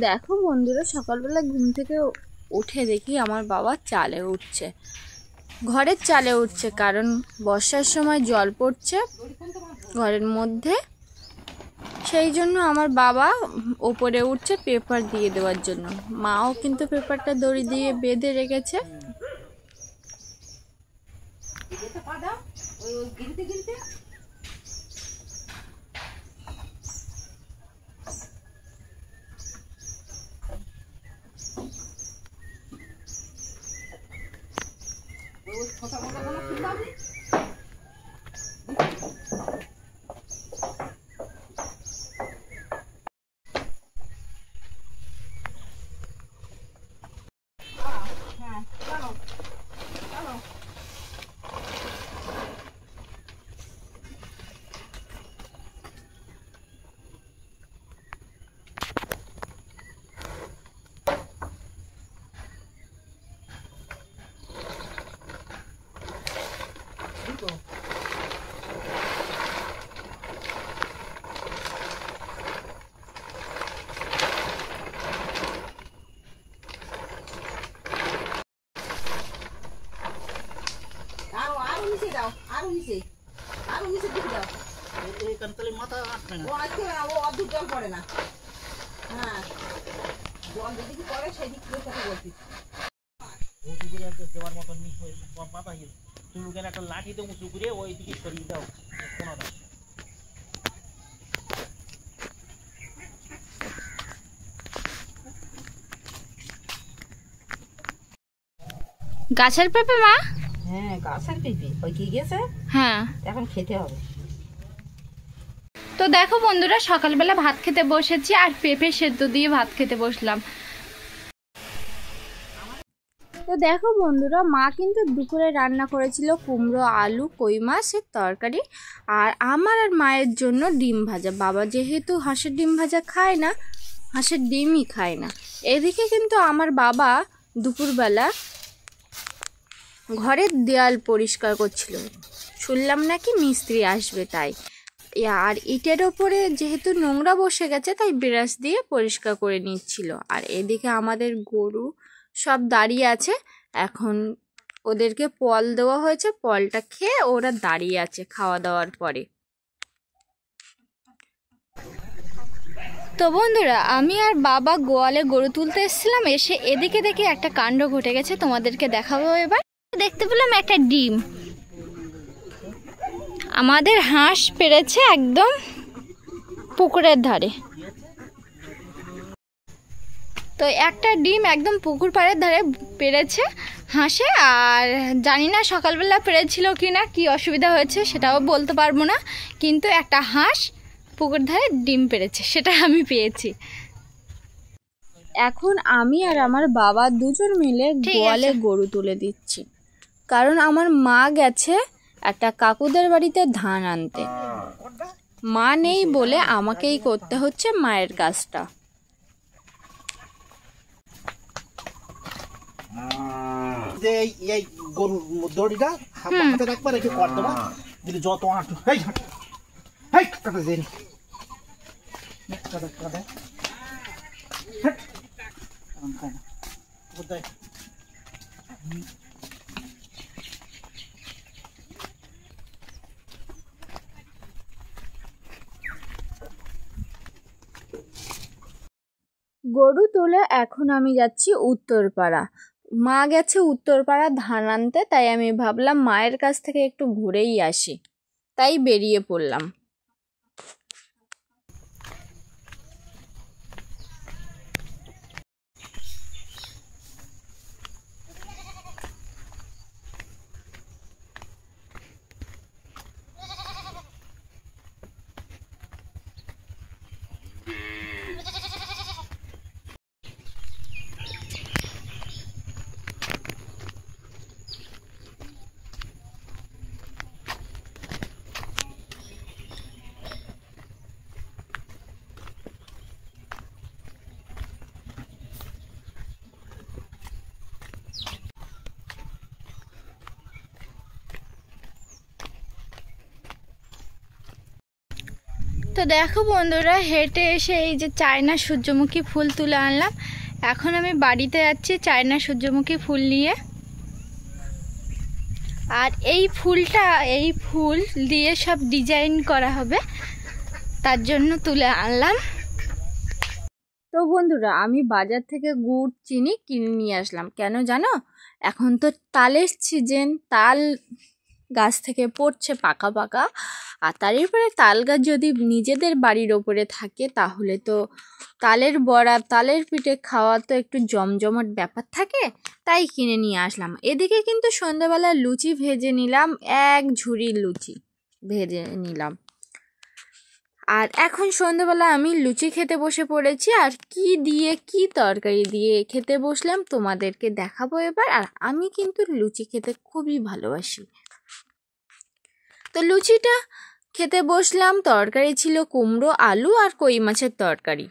দেখো বন্ধুরা, সকালবেলা ঘুম থেকে উঠে দেখি আমার বাবা চালে উঠছে, ঘরের চালে উঠছে, কারণ বর্ষার সময় জল পড়ছে ঘরের মধ্যে। সেই জন্য আমার বাবা ওপরে উঠছে পেপার দিয়ে দেওয়ার জন্য। মাও কিন্তু পেপারটা দড়ি দিয়ে বেঁধে রেখেছে। লাঠি তো উঁচু করে ওই দিকে সরিয়ে দাও। গাছের পেঁপে মা? হ্যাঁ, গাছের পেঁপে হয়ে গেছে। হ্যাঁ, এখন খেতে হবে। তো দেখো বন্ধুরা, সকালবেলা ভাত খেতে বসেছি আর পেঁপে সেদ্ধ দিয়ে ভাত খেতে বসলাম। তো দেখো বন্ধুরা, মা কিন্তু দুপুরে রান্না করেছিল কুমড়ো আলু কই মাছের তরকারি, আর আমার আর মায়ের জন্য ডিম ভাজা। বাবা যেহেতু হাঁসের ডিম ভাজা খায় না, হাঁসের ডিমই খায় না। এদিকে কিন্তু আমার বাবা দুপুরবেলা ঘরের দেয়াল পরিষ্কার করছিল, শুনলাম নাকি মিস্ত্রি আসবে তাই। আর ইটের ওপরে যেহেতু নোংরা বসে গেছে তাই ব্রাশ দিয়ে পরিষ্কার করে নিচ্ছিল। আর এদিকে আমাদের গরু সব দাঁড়িয়ে আছে, এখন ওদেরকে পল দেওয়া হয়েছে, পলটা খেয়ে ওরা দাঁড়িয়ে আছে খাওয়া দাওয়ার পরে। তো বন্ধুরা, আমি আর বাবা গোয়ালে গরু তুলতে এসেছিলাম, এসে এদিকে দেখে একটা কাণ্ড ঘটে গেছে, তোমাদেরকে দেখাবো। এবার দেখতে পেলাম একটা ডিম, আমাদের হাঁস পেড়েছে একদম পুকুরের ধারে। তো একটা ডিম একদম পুকুর পাড়ের ধারে পেড়েছে হাঁসে, আর জানি না সকালবেলা পেড়েছিল কি না, কি অসুবিধা হয়েছে সেটাও বলতে পারবো না, কিন্তু একটা হাঁস পুকুর ধারে ডিম পেড়েছে, সেটা আমি পেয়েছি। এখন আমি আর আমার বাবা দুজন মিলে গোয়ালে গরু তুলে দিচ্ছি, কারণ আমার মা গেছে একটা কাকুদের বাড়িতে ধান আনতে। মা নেই বলে আমাকেই করতে হচ্ছে মায়ের কাজটা। এই গরুর দড়িটা হাতে রাখবা, রেখে কর দেবা, দিলে যত হাঁটু কাটা দেন গরু তুলে এখন আমি যাচ্ছি উত্তরপাড়া। মা গেছে উত্তরপাড়া ধান আনতে, তাই আমি ভাবলাম মায়ের কাছ থেকে একটু ঘুরেই আসি, তাই বেরিয়ে পড়লাম। তো দেখো বন্ধুরা, হেঁটে এসে এই যে চায়না সূর্যমুখী ফুল তুলে আনলাম। এখন আমি বাড়িতে যাচ্ছি চায়না সূর্যমুখী ফুল নিয়ে। আর এই ফুল দিয়ে সব ডিজাইন করা হবে, তার জন্য তুলে আনলাম। তো বন্ধুরা, আমি বাজার থেকে গুড় চিনি কিনে নিয়ে আসলাম। কেন জানো? এখন তো তালের সিজন, তাল গাছ থেকে পড়ছে পাকা পাকা। আর তার উপরে তাল গাছ যদি নিজেদের বাড়ির ওপরে থাকে তাহলে তো তালের বড়া, তালের পিঠে খাওয়া তো একটু জমজমাট ব্যাপার থাকে, তাই কিনে নিয়ে আসলাম। এদিকে কিন্তু সন্ধ্যাবেলা লুচি ভেজে নিলাম, এক ঝুড়ি লুচি ভেজে নিলাম। আর এখন সন্ধ্যাবেলা আমি লুচি খেতে বসে পড়েছি। আর কি তরকারি দিয়ে খেতে বসলাম তোমাদেরকে দেখাবো এবার। আর আমি কিন্তু লুচি খেতে খুবই ভালোবাসি। তো লুচিটা খেতে বসলাম, তরকারি ছিল কুমড়ো, আলু আর কই মাছের তরকারি।